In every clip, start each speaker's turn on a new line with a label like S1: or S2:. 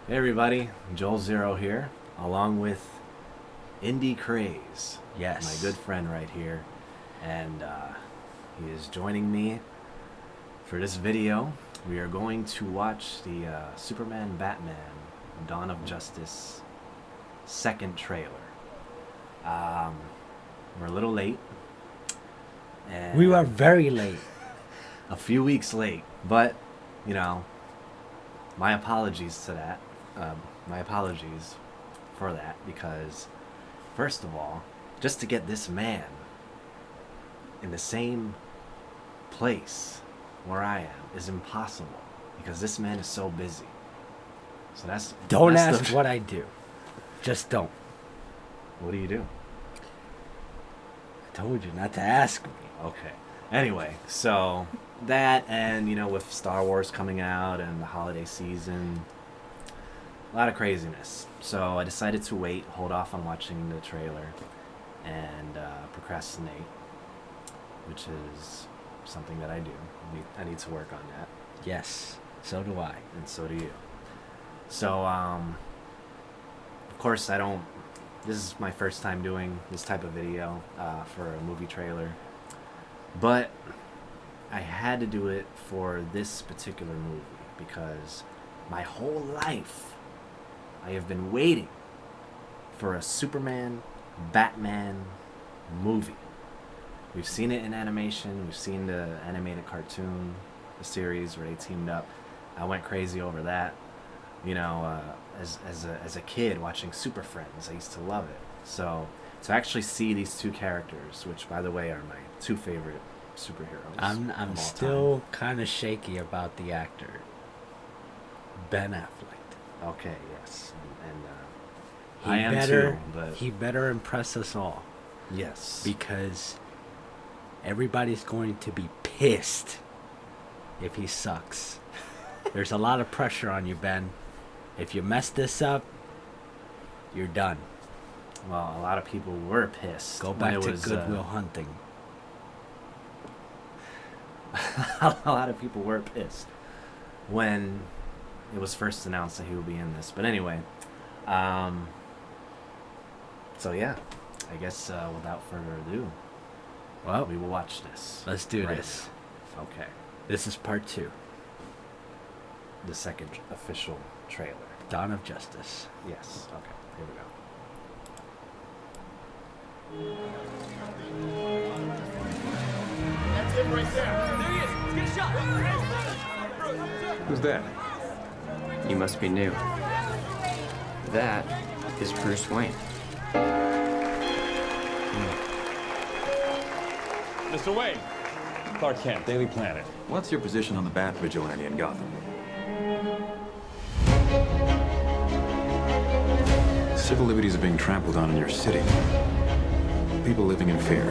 S1: Hey everybody, Joel Xero here, along with Indie Craze.
S2: Yes.
S1: My good friend right here. And he is joining me for this video. We are going to watch the Superman Batman Dawn of Justice second trailer. We're a little late. And
S2: We were very late.
S1: a few weeks late, but, you know, my apologies to that. My apologies for that, because first of all, just to get this man in the same place where I am is impossible, because this man is so busy. So
S2: Don't
S1: that's
S2: ask what I do. Just don't.
S1: What do you do?
S2: I told you not to ask me.
S1: Okay. Anyway, so that, and, you know, with Star Wars coming out and the holiday season, a lot of craziness. So I decided to wait, hold off on watching the trailer, and procrastinate, which is something that I do. I need to work on that,
S2: Yes, so do I.
S1: and so do you. So, of course, this is my first time doing this type of video for a movie trailer, but I had to do it for this particular movie because my whole life I have been waiting for a Superman Batman movie. We've seen it in animation, we've seen the animated cartoon, the series where they teamed up. I went crazy over that. You know, as a kid watching Super Friends, I used to love it. So to actually see these two characters, which by the way are my two favorite superheroes.
S2: I'm
S1: of all
S2: still kind of shaky about the actor, Ben Affleck.
S1: time. Okay, yes, and
S2: He
S1: I am
S2: better,
S1: too. But
S2: he better impress us all,
S1: yes,
S2: because everybody's going to be pissed if he sucks. There's a lot of pressure on you, Ben. If you mess this up, you're done.
S1: well, a lot of people were pissed.
S2: Go
S1: when
S2: back
S1: it
S2: to
S1: was,
S2: Goodwill Hunting.
S1: a lot of people were pissed when it was first announced that he would be in this. But anyway, so yeah, I guess without further ado,
S2: Well,
S1: we will watch this.
S2: let's do
S1: right
S2: this.
S1: now. Okay,
S2: This is part 2,
S1: the second official trailer.
S2: Dawn of Justice.
S1: Yes. Okay. Here we go.
S3: That's him right there. There he is. Let's get a shot.
S4: Who's that?
S5: You must be new. That is Bruce Wayne.
S4: Mr. Wayne. Clark Kent, Daily Planet.
S6: What's your position on the Bat Vigilante in Gotham? Civil liberties are being trampled on in your city. People living in fear.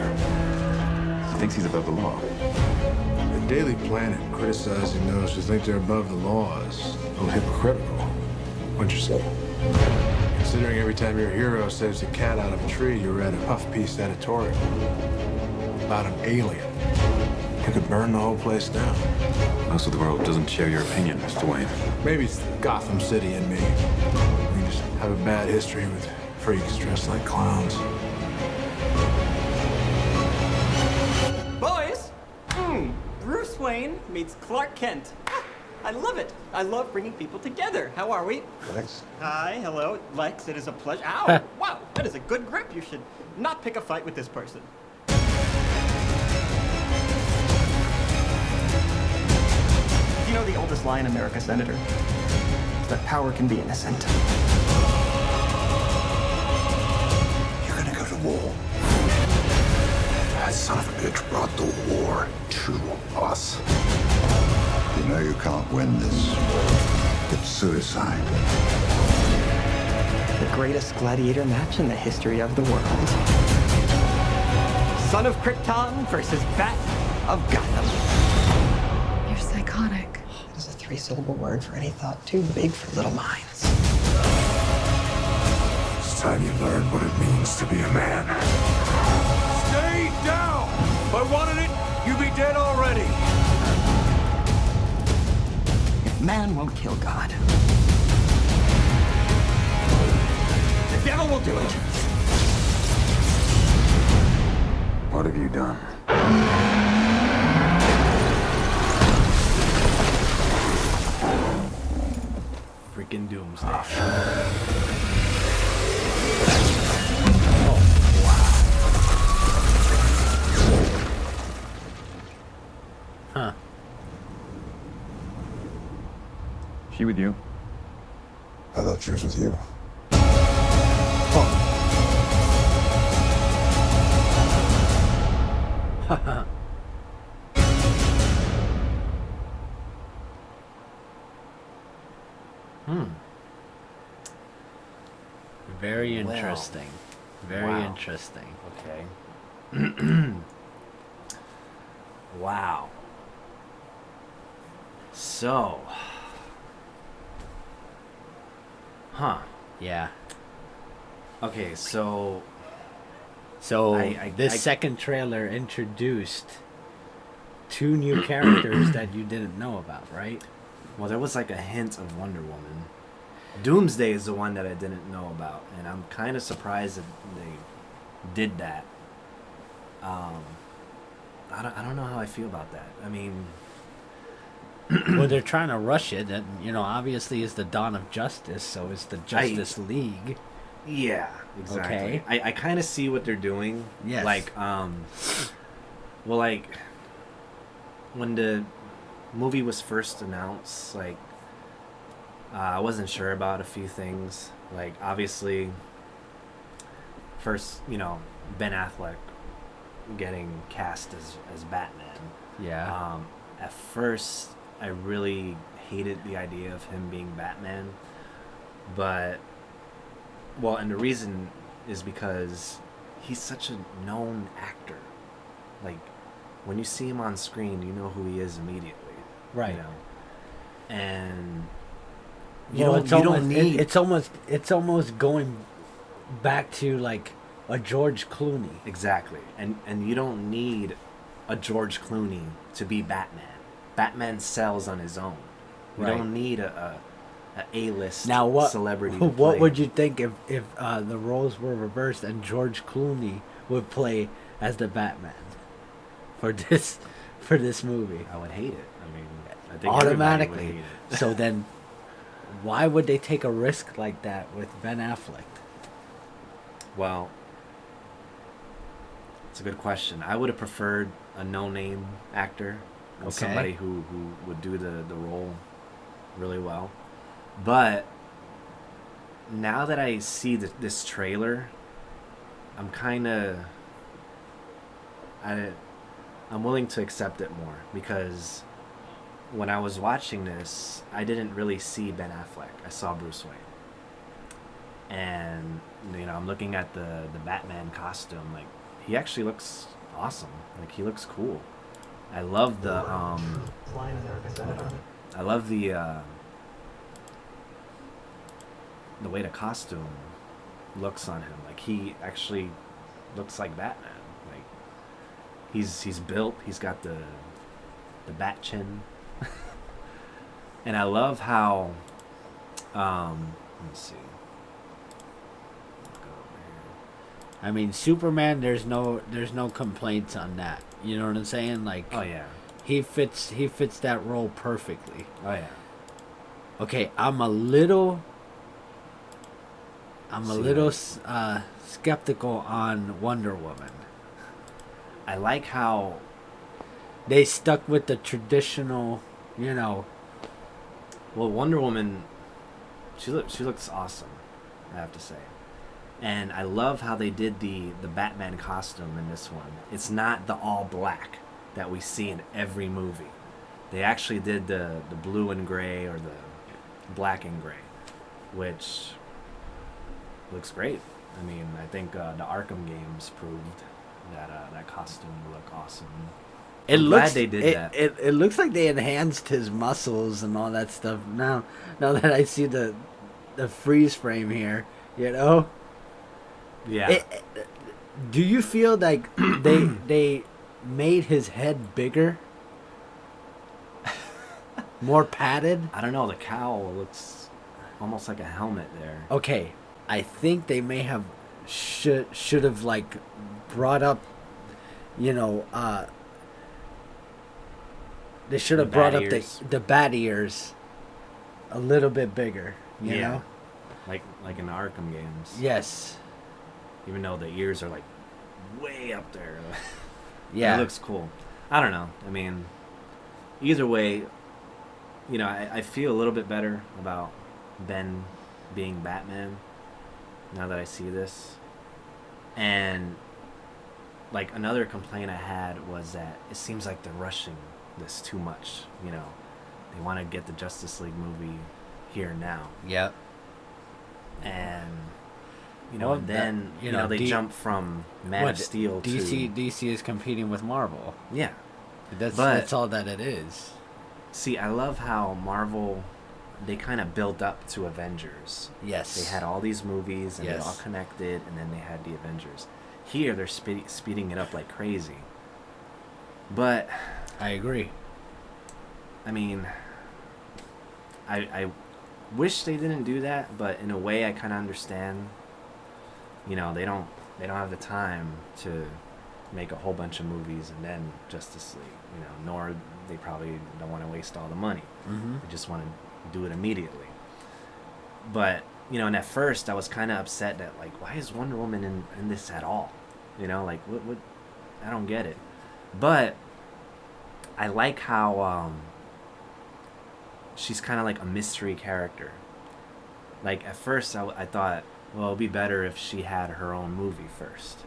S6: He thinks he's above the law.
S7: The Daily Planet criticizing those who think they're above the law is a little hypocritical. What'd you say? Considering every time your hero saves a cat out of a tree, you read a puff piece editorial about an alien who could burn the whole place down.
S6: Most of the world doesn't share your opinion, Mr. Wayne.
S7: Maybe it's the Gotham City in me. We just have a bad history with freaks dressed like clowns.
S8: Boys, Bruce Wayne meets Clark Kent. Ah, I love it. I love bringing people together. How are we?
S7: Lex?
S8: Hi, hello, Lex. It is a pleasure. Ow! Wow, that is a good grip. You should not pick a fight with this person. You know the oldest lie in America, Senator? Is that power can be innocent.
S7: You're gonna go to war. That son of a bitch brought the war to us.
S9: You know you can't win this. It's suicide.
S8: The greatest gladiator match in the history of the world. Son of Krypton versus Bat of Gotham.
S10: You're psychotic.
S8: It is a 3-syllable word for any thought too big for little minds.
S7: It's time you learned what it means to be a man. Stay down! If I wanted it, you'd be dead already.
S8: If man won't kill God,
S9: diligence. What have you done?
S1: Freaking Doomsday.
S2: Huh.
S6: She with you?
S9: I thought she was with you.
S2: Very
S1: Well.
S2: interesting. Very
S1: Wow.
S2: interesting.
S1: Okay. Wow. So. Huh.
S2: Yeah.
S1: Okay, so
S2: So this
S1: I-
S2: second trailer introduced 2 new characters that you didn't know about, right?
S1: well, there was like a hint of Wonder Woman. Doomsday is the one that I didn't know about, and I'm kind of surprised that they did that. I don't know how I feel about that. I mean,
S2: Well, they're trying to rush it, and obviously it's the dawn of justice, so it's the Justice League.
S1: yeah, exactly.
S2: Okay.
S1: I kind of see what they're doing.
S2: Yes.
S1: Like, well, like when the movie was first announced, like I wasn't sure about a few things. Like, obviously, first, Ben Affleck getting cast as Batman.
S2: Yeah.
S1: At first, I really hated the idea of him being Batman, but and the reason is because he's such a known actor. Like, when you see him on screen, you know who he is immediately.
S2: Right.
S1: And
S2: It's
S1: you
S2: almost,
S1: don't need
S2: it's almost going back to like a George Clooney.
S1: exactly, and you don't need a George Clooney to be Batman. Batman sells on his own. You
S2: Right.
S1: don't need a A-list
S2: Now what
S1: celebrity. To
S2: what
S1: play.
S2: would you think if the roles were reversed and George Clooney would play as the Batman for this movie?
S1: I would hate it. I mean, I think
S2: Automatically.
S1: everybody would hate it.
S2: So then why would they take a risk like that with Ben Affleck?
S1: Well, it's a good question. I would have preferred a no-name actor,
S2: Okay.
S1: somebody who would do the role really well. But now that I see this trailer, I'm kind of I'm willing to accept it more, because when I was watching this, I didn't really see Ben Affleck. I saw Bruce Wayne. And I'm looking at the Batman costume. Like, he actually looks awesome. Like, he looks cool. I love the the way the costume looks on him. Like, he actually looks like Batman. Like, he's built. He's got the bat chin. And I love how let me see.
S2: I mean, Superman, there's no complaints on that. You know what I'm saying? Like,
S1: Oh yeah.
S2: he fits that role perfectly.
S1: Oh yeah.
S2: Okay, I'm a little
S1: See
S2: skeptical on Wonder Woman.
S1: I like how
S2: They stuck with the traditional,
S1: well, Wonder Woman, she looks awesome, I have to say. And I love how they did the Batman costume in this one. It's not the all black that we see in every movie. They actually did the blue and gray, or the black and gray, which looks great. I mean, I think the Arkham games proved that that costume would look awesome.
S2: It
S1: I'm
S2: looks
S1: glad they did that.
S2: It looks like they enhanced his muscles and all that stuff. Now that I see the freeze frame here,
S1: Yeah.
S2: Do you feel like they made his head bigger, more padded?
S1: I don't know. The cowl looks almost like a helmet there.
S2: Okay, I think they may have should have like brought up, you know, they should have
S1: The
S2: brought
S1: bat
S2: up
S1: ears.
S2: the bat ears a little bit bigger. You know?
S1: like in the Arkham games.
S2: Yes.
S1: Even though the ears are like way up there.
S2: Yeah.
S1: It looks cool. I don't know. I mean, either way, you know, I feel a little bit better about Ben being Batman now that I see this. And like another complaint I had was that it seems like they're rushing this too much. You know, they want to get the Justice League movie here now.
S2: Yep.
S1: And you know,
S2: Well,
S1: and then
S2: that-
S1: you know they jump from Man of Steel
S2: DC
S1: to
S2: DC is competing with Marvel.
S1: yeah.
S2: That's all that it is.
S1: See, I love how Marvel, they kind of built up to Avengers.
S2: Yes.
S1: They had all these movies and
S2: Yes.
S1: they're all connected, and then they had the Avengers. Here, they're speeding it up like crazy. But
S2: I agree.
S1: I mean, I wish they didn't do that, but in a way, I kind of understand. You know, they don't have the time to make a whole bunch of movies and then Justice League. You know, nor they probably don't want to waste all the money.
S2: Mm-hmm.
S1: They just want to do it immediately. But you know, and at first, I was kind of upset that like, why is Wonder Woman in this at all? You know, like what? I don't get it. But I like how she's kind of like a mystery character. Like at first I thought, well, it'd be better if she had her own movie first.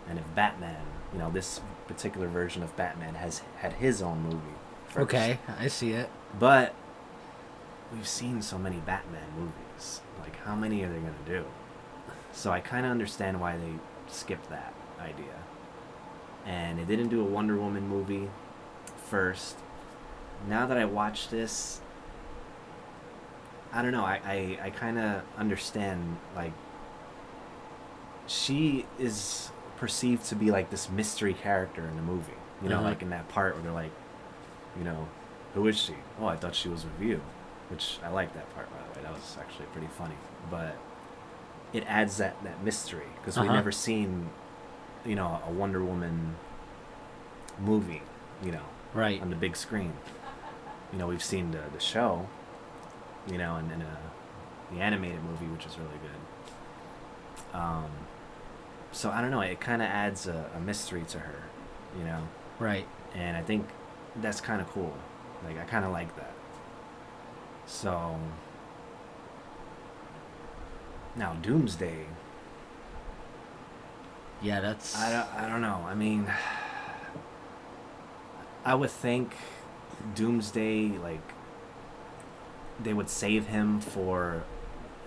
S1: And if Batman, you know, this particular version of Batman had his own movie first.
S2: Okay, I see it.
S1: But we've seen so many Batman movies. Like how many are they going to do? So I kind of understand why they skipped that idea. And they didn't do a Wonder Woman movie first. Now that I watch this, I don't know, I kind of understand, like, she is perceived to be like this mystery character in the movie. You know,
S2: Uh-huh.
S1: like in that part where they're like, you know, who is she? Oh, I thought she was with you. Which I like that part, by the way. That was actually pretty funny. But it adds that mystery, because we've
S2: Uh-huh.
S1: never seen, you know, a Wonder Woman movie, you know,
S2: Right.
S1: on the big screen. You know, we've seen the show, you know, and the animated movie, which is really good. So I don't know, it kind of adds a mystery to her, you know,
S2: Right.
S1: and I think that's kind of cool. Like, I kind of like that. So now Doomsday,
S2: Yeah, that's.
S1: I don't know. I mean, I would think Doomsday, like, they would save him for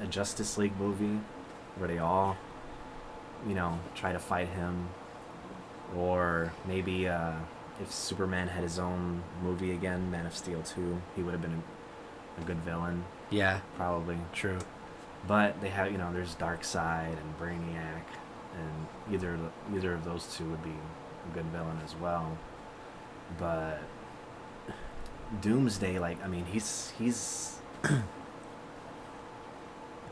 S1: a Justice League movie where they all, you know, try to fight him. Or maybe if Superman had his own movie again, Man of Steel 2, he would have been a good villain,
S2: Yeah.
S1: probably.
S2: True.
S1: But they have, you know, there's Darkseid and Brainiac, and either of those two would be a good villain as well. But Doomsday, like, I mean, he's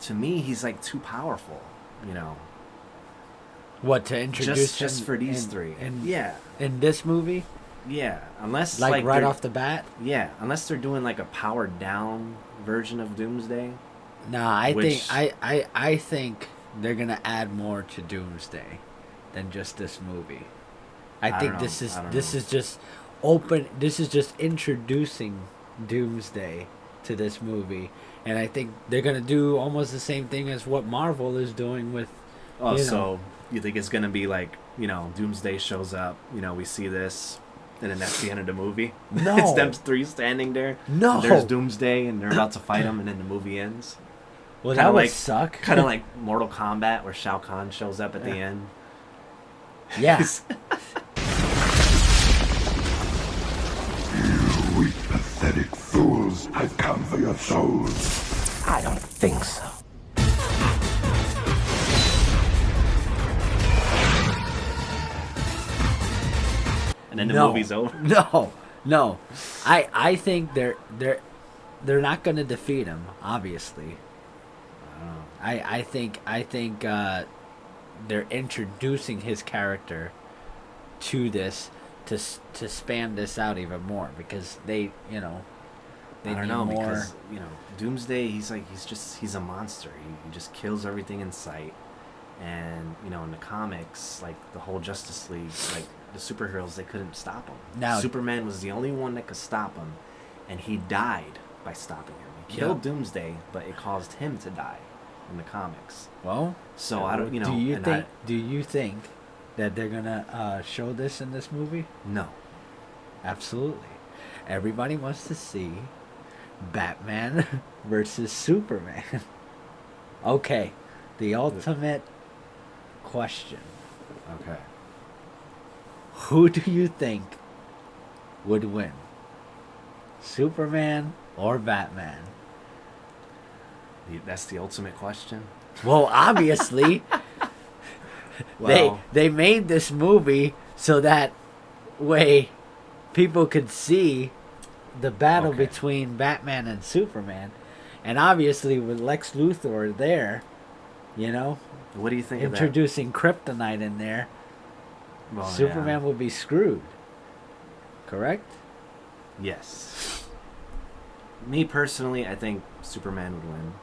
S1: to me, he's like too powerful, you know.
S2: What to introduce
S1: Just
S2: him
S1: for these
S2: in-
S1: three.
S2: in
S1: Yeah,
S2: in this movie,
S1: yeah. Unless
S2: like right
S1: they're-
S2: off the bat?
S1: Yeah, unless they're doing like a powered down version of Doomsday.
S2: Nah, I
S1: Which-
S2: think I think they're gonna add more to Doomsday than just this movie. I
S1: I
S2: think
S1: don't
S2: this
S1: know.
S2: is
S1: I don't
S2: this
S1: know.
S2: is just open. This is just introducing Doomsday to this movie, and I think they're gonna do almost the same thing as what Marvel is doing with.
S1: Oh,
S2: you know.
S1: so you think it's gonna be like, you know, Doomsday shows up, you know, we see this, and then that's the end of the movie?
S2: No.
S1: It's them three standing there.
S2: No.
S1: And there's Doomsday, and they're about to fight him, and then the movie ends.
S2: Well,
S1: Kinda
S2: that would
S1: like-
S2: suck.
S1: Kind of like Mortal Kombat, where Shao Kahn shows up at the end.
S2: Yes.
S9: You weak, pathetic fools. I've come for your souls.
S3: I don't think so.
S1: And then the
S2: No.
S1: movie's over.
S2: No. I think they're not gonna defeat him. Obviously, I think they're introducing his character to this to span this out even more because they
S1: I don't
S2: need
S1: know
S2: more.
S1: because Doomsday, he's a monster. He just kills everything in sight. And in the comics, like the whole Justice League, like the superheroes, they couldn't stop him.
S2: Now-
S1: Superman was the only one that could stop him, and he died by stopping him. He killed
S2: Yeah.
S1: Doomsday, but it caused him to die in the comics.
S2: Well,
S1: So I don't,
S2: do you think that they're gonna show this in this movie?
S1: No.
S2: Absolutely. Everybody wants to see Batman versus Superman. Okay, the ultimate question.
S1: Okay.
S2: Who do you think would win? Superman or Batman?
S1: That's the ultimate question.
S2: Well, obviously,
S1: Well,
S2: they made this movie so that way people could see the battle
S1: Okay.
S2: between Batman and Superman. And obviously with Lex Luthor there,
S1: what do you think
S2: introducing kryptonite in there,
S1: of that? Well,
S2: Superman would be screwed. Correct?
S1: Yes. Me personally, I think Superman would win.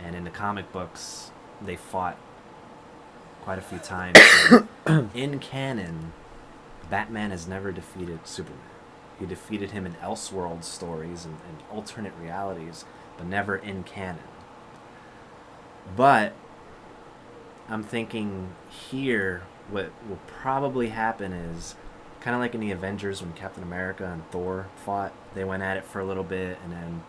S1: And in the comic books, they fought quite a few times. In canon, Batman has never defeated Superman. He defeated him in Elseworld stories and alternate realities, but never in canon. But I'm thinking here, what will probably happen is kind of like in the Avengers when Captain America and Thor fought. They went at it for a little bit, and then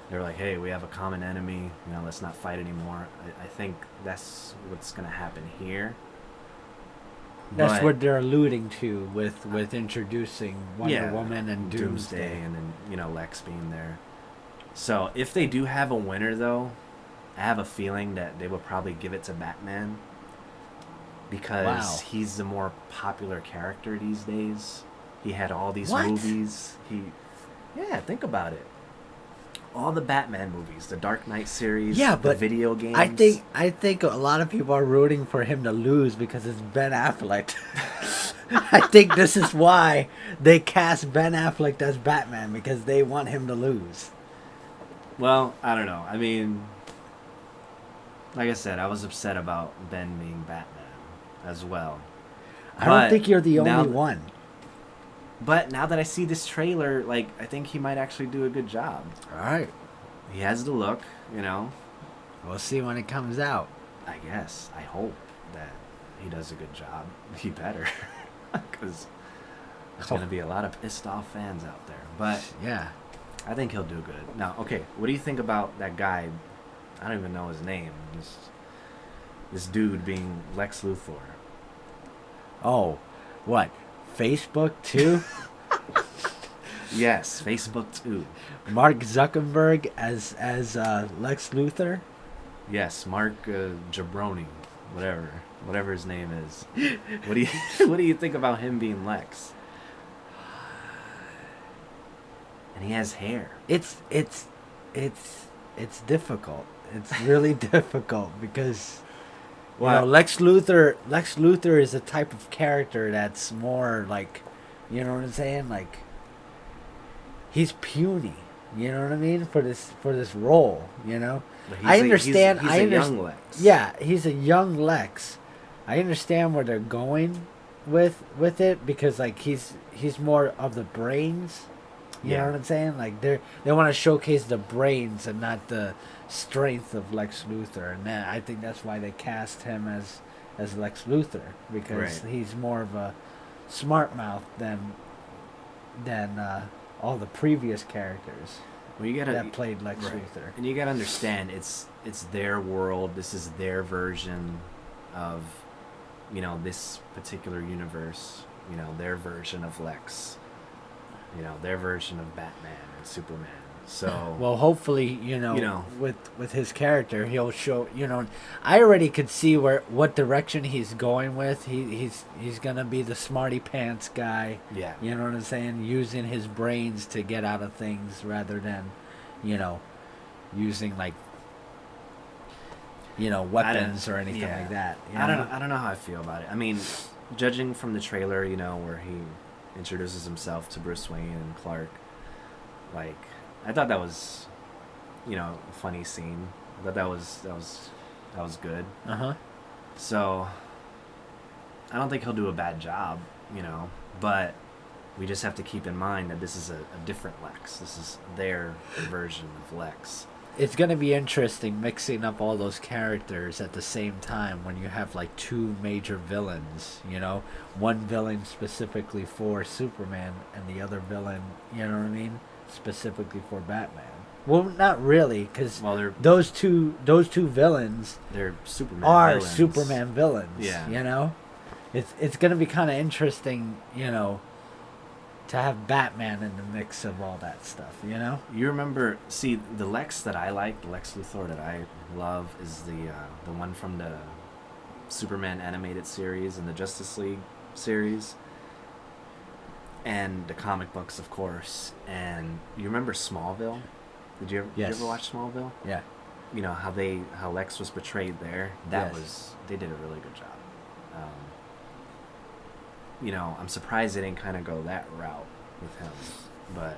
S1: they were like, hey, we have a common enemy, let's not fight anymore. I think that's what's going to happen here.
S2: That's
S1: But-
S2: what they're alluding to with introducing Wonder
S1: Yeah,
S2: Woman and Doomsday.
S1: and then Lex being there. So if they do have a winner, though, I have a feeling that they will probably give it to Batman because
S2: Wow.
S1: he's the more popular character these days. He had all these
S2: What?
S1: movies. Think about it. All the Batman movies, the Dark Knight series,
S2: Yeah,
S1: the
S2: but
S1: video games.
S2: I think a lot of people are rooting for him to lose because it's Ben Affleck. I think this is why they cast Ben Affleck as Batman because they want him to lose.
S1: Well, I don't know. I mean, like I said, I was upset about Ben being Batman as well.
S2: I don't
S1: But
S2: think you're the
S1: now
S2: only
S1: th-
S2: one.
S1: But now that I see this trailer, I think he might actually do a good job.
S2: All right,
S1: He has the look,
S2: we'll see when it comes out.
S1: I guess. I hope that he does a good job. He better. Because there's going to be a lot of pissed off fans out there. But
S2: Yeah.
S1: I think he'll do good. Now, okay, what do you think about that guy? I don't even know his name. This dude being Lex Luthor.
S2: Oh, what? Facebook too?
S1: Yes, Facebook too.
S2: Mark Zuckerberg as Lex Luthor?
S1: Yes, Mark Jabroni, whatever his name is. What do you think about him being Lex? And he has hair.
S2: It's difficult. It's really difficult because Lex Luthor is a type of character that's more like, you know what I'm saying? Like he's puny. You know what I mean? For this role,
S1: But
S2: I understand.
S1: He's
S2: I
S1: a
S2: understand.
S1: young Lex.
S2: Yeah, he's a young Lex. I understand where they're going with it because he's more of the brains. You know what I'm saying? Like they want to showcase the brains and not the strength of Lex Luthor, and I think that's why they cast him as Lex Luthor because
S1: Right.
S2: he's more of a smart mouth than all the previous characters
S1: Well, you gotta
S2: that played Lex Luthor.
S1: And you gotta understand, it's their world. This is their version of, this particular universe. Their version of Lex. Their version of Batman and Superman. So
S2: Well, hopefully, with his character, he'll show. I already could see what direction he's going with. He's gonna be the smarty pants guy.
S1: yeah,
S2: You know what I'm saying? Using his brains to get out of things rather than, using like weapons or anything like that.
S1: I don't know how I feel about it. I mean, judging from the trailer, where he introduces himself to Bruce Wayne and Clark, like, I thought that was, a funny scene. I thought that was good. So I don't think he'll do a bad job, but we just have to keep in mind that this is a different Lex. This is their version of Lex.
S2: It's going to be interesting mixing up all those characters at the same time when you have like two major villains, one villain specifically for Superman and the other villain, specifically for Batman. Well, not really, because those two villains
S1: they're Superman
S2: are
S1: villains.
S2: Superman villains.
S1: Yeah.
S2: It's going to be kind of interesting, to have Batman in the mix of all that stuff,
S1: You remember, the Lex that I like, the Lex Luthor that I love, is the one from the Superman animated series and the Justice League series, and the comic books, of course. And you remember Smallville? Did you ever watch Smallville?
S2: Yeah.
S1: How Lex was portrayed there. They did a really good job. I'm surprised they didn't kind of go that route with him, but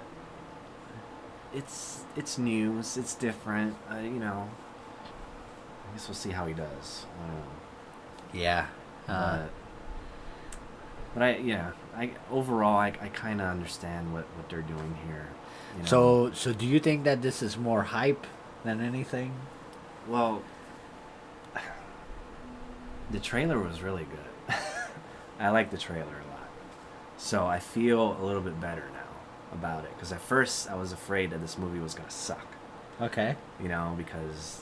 S1: it's new, it's different. I guess we'll see how he does.
S2: Yeah.
S1: But I overall I kind of understand what they're doing here.
S2: So do you think that this is more hype than anything?
S1: Well, the trailer was really good. I like the trailer a lot. So I feel a little bit better now about it. Because at first I was afraid that this movie was going to suck.
S2: Okay.
S1: Because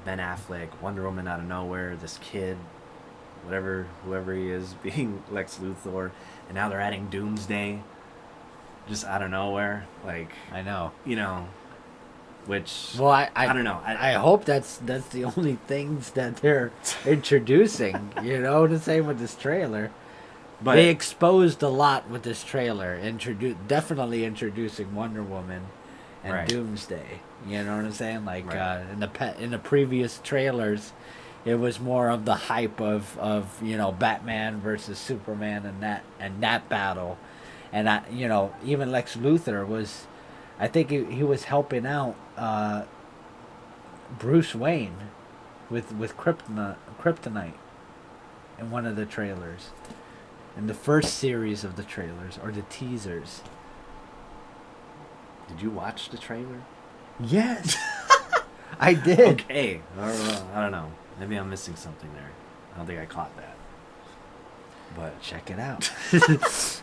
S1: Ben Affleck, Wonder Woman out of nowhere, this kid, whoever he is, being Lex Luthor. And now they're adding Doomsday just out of nowhere. Like,
S2: I know.
S1: Which,
S2: well, I
S1: don't know.
S2: I hope that's the only things that they're introducing. The same with this trailer. But they exposed a lot with this trailer. Definitely introducing Wonder Woman and Doomsday. You know what I'm saying? Like in the previous trailers, it was more of the hype of Batman versus Superman and that battle, and even Lex Luthor was. I think he was helping out Bruce Wayne with kryptonite in one of the trailers. In the first series of the trailers, or the teasers.
S1: Did you watch the trailer?
S2: Yes. I did.
S1: Okay. I don't know. Maybe I'm missing something there. I don't think I caught that. But
S2: check it out.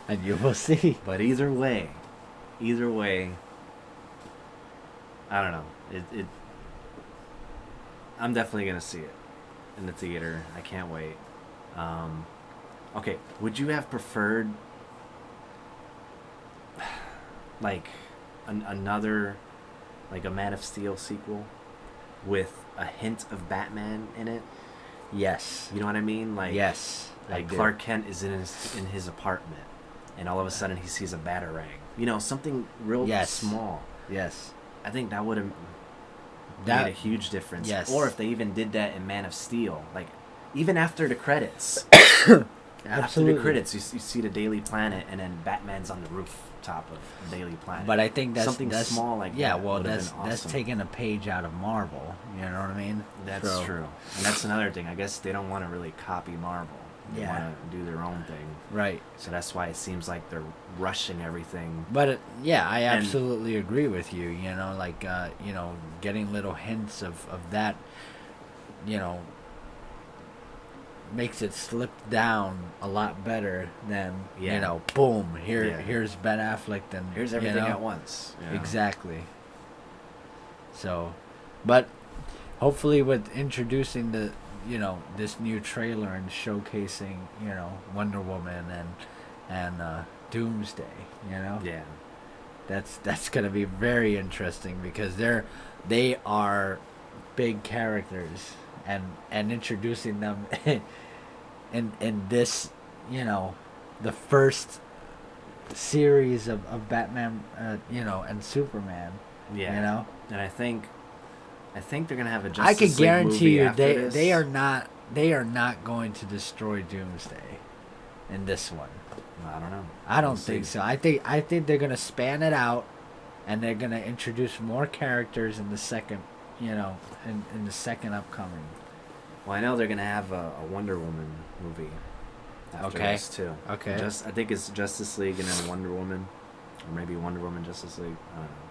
S2: And you will see.
S1: But either way, I don't know. It I'm definitely gonna see it in the theater. I can't wait. Okay, would you have preferred like another, like a Man of Steel sequel with a hint of Batman in it?
S2: Yes.
S1: You know what I mean? Like,
S2: yes.
S1: Like Clark Kent is in his apartment, and all of a sudden he sees a Batarang. Something real small.
S2: Yes.
S1: I think that would have made a huge difference.
S2: Yes.
S1: Or if they even did that in Man of Steel, like even after the credits.
S2: Absolutely.
S1: After the credits, you see the Daily Planet, and then Batman's on the rooftop of Daily Planet.
S2: But I think that's
S1: something small like that.
S2: Yeah, well,
S1: that's
S2: awesome. That's taking a page out of Marvel. You know what I mean?
S1: That's true. And that's another thing. I guess they don't want to really copy Marvel. They want to do their own thing.
S2: Right.
S1: So that's why it seems like they're rushing everything.
S2: But I absolutely agree with you. Getting little hints of that, makes it slip down a lot better than boom, here's Ben Affleck, and
S1: here's everything at once.
S2: Exactly. So, but hopefully with introducing this new trailer and showcasing Wonder Woman and Doomsday, that's gonna be very interesting, because they are big characters, and introducing them in this, the first series of Batman, and Superman.
S1: And I think I think they're gonna have a Justice
S2: I can
S1: League
S2: guarantee
S1: movie
S2: you
S1: after this.
S2: they are not going to destroy Doomsday in this one.
S1: I don't know.
S2: I don't
S1: We'll
S2: think
S1: see.
S2: so. I think they're gonna span it out, and they're gonna introduce more characters in the second, in the second upcoming.
S1: Well, I know they're gonna have a Wonder Woman movie after
S2: Okay.
S1: this too.
S2: Okay.
S1: I think it's Justice League and then Wonder Woman, or maybe Wonder Woman Justice League. I don't know.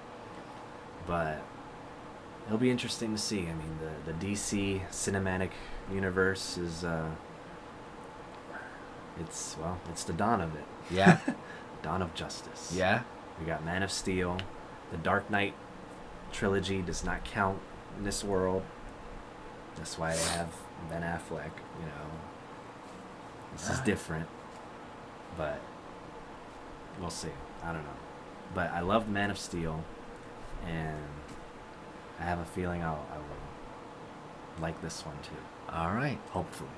S1: But it'll be interesting to see. I mean, the DC cinematic universe is it's the dawn of it.
S2: Yeah.
S1: Dawn of Justice.
S2: Yeah.
S1: We got Man of Steel. The Dark Knight trilogy does not count in this world. That's why they have Ben Affleck, This is different. But we'll see. I don't know. But I love Man of Steel, and I have a feeling I will like this one too.
S2: All right.
S1: Hopefully.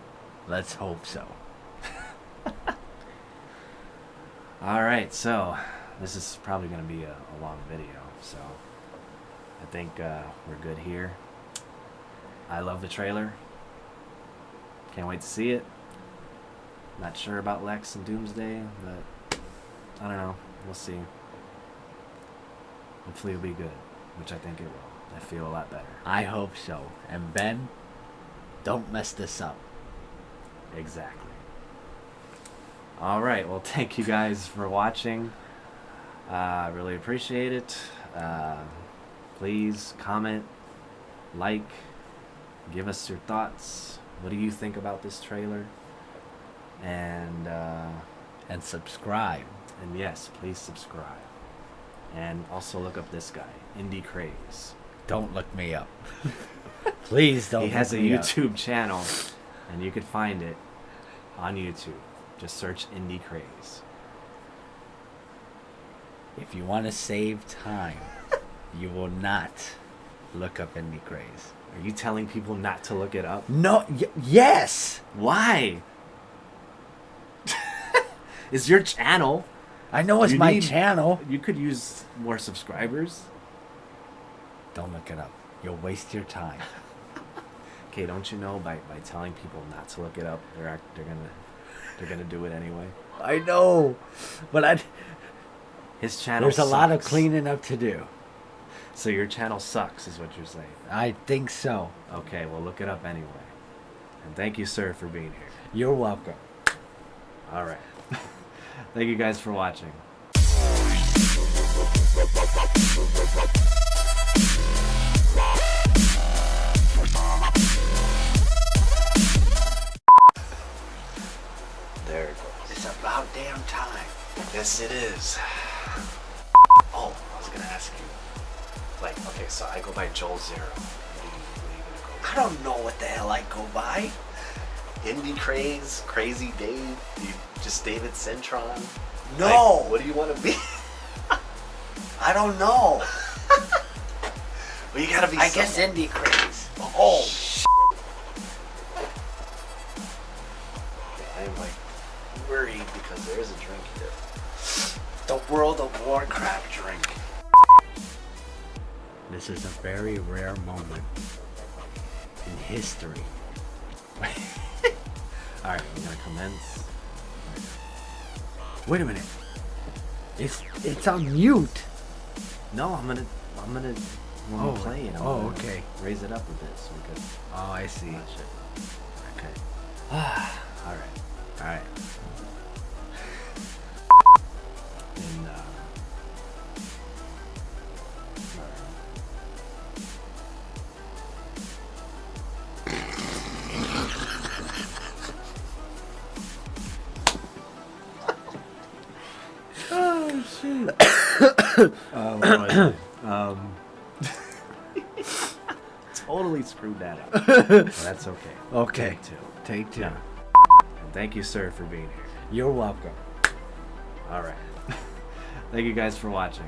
S2: Let's hope so.
S1: All right, so this is probably going to be a long video, so I think we're good here. I love the trailer. Can't wait to see it. Not sure about Lex and Doomsday, but I don't know. We'll see. Hopefully it'll be good, which I think it will. I feel a lot better.
S2: I hope so. And Ben, don't mess this up.
S1: Exactly. All right. Well, thank you guys for watching. I really appreciate it. Please comment, like, give us your thoughts. What do you think about this trailer? And
S2: subscribe.
S1: And yes, please subscribe. And also look up this guy, Indie Craze.
S2: Don't look me up. Please don't.
S1: He has a
S2: look me up.
S1: YouTube channel, and you can find it on YouTube. Just search Indie Craze.
S2: If you want to save time, you will not look up Indie Craze.
S1: Are you telling people not to look it up?
S2: No. Yes.
S1: Why? It's your channel.
S2: I know it's my channel.
S1: You could use more subscribers.
S2: Don't look it up. You'll waste your time.
S1: Okay, don't you know by telling people not to look it up, they're gonna do it anyway.
S2: I know, but
S1: his channel.
S2: There's a lot of
S1: sucks.
S2: cleaning up to do.
S1: So your channel sucks, is what you're saying.
S2: I think so.
S1: Okay, well look it up anyway. And thank you, sir, for being here.
S2: You're welcome.
S1: All right. Thank you guys for watching. There it goes.
S2: It's about damn time.
S1: Yes, it is. Oh, I was gonna ask you. Like, okay, so I go by Joel Xero. What are you gonna go by?
S2: I don't know what the hell I go by.
S1: Indie Craze, Crazy Dave, just David Centron.
S2: No.
S1: Like, what do you want to be?
S2: I don't know.
S1: Well, you gotta be.
S2: I guess Indie Craze. Oh.
S1: I'm like worried because there is a drink here.
S2: The World of Warcraft drink. This is a very rare moment in history.
S1: All right, we're gonna commence.
S2: Wait a minute. It's on mute.
S1: No, I'm gonna when
S2: Oh.
S1: we play it. I'm
S2: Oh,
S1: gonna
S2: okay.
S1: Raise it up a bit so we could.
S2: Oh, I see.
S1: That shit.
S2: Okay.
S1: All right.
S2: All right.
S1: And
S2: Oh shit.
S1: totally screwed that up. But that's okay.
S2: Okay.
S1: Take two.
S2: Take two.
S1: Yeah. And thank you, sir, for being here.
S2: You're welcome.
S1: All right. Thank you guys for watching.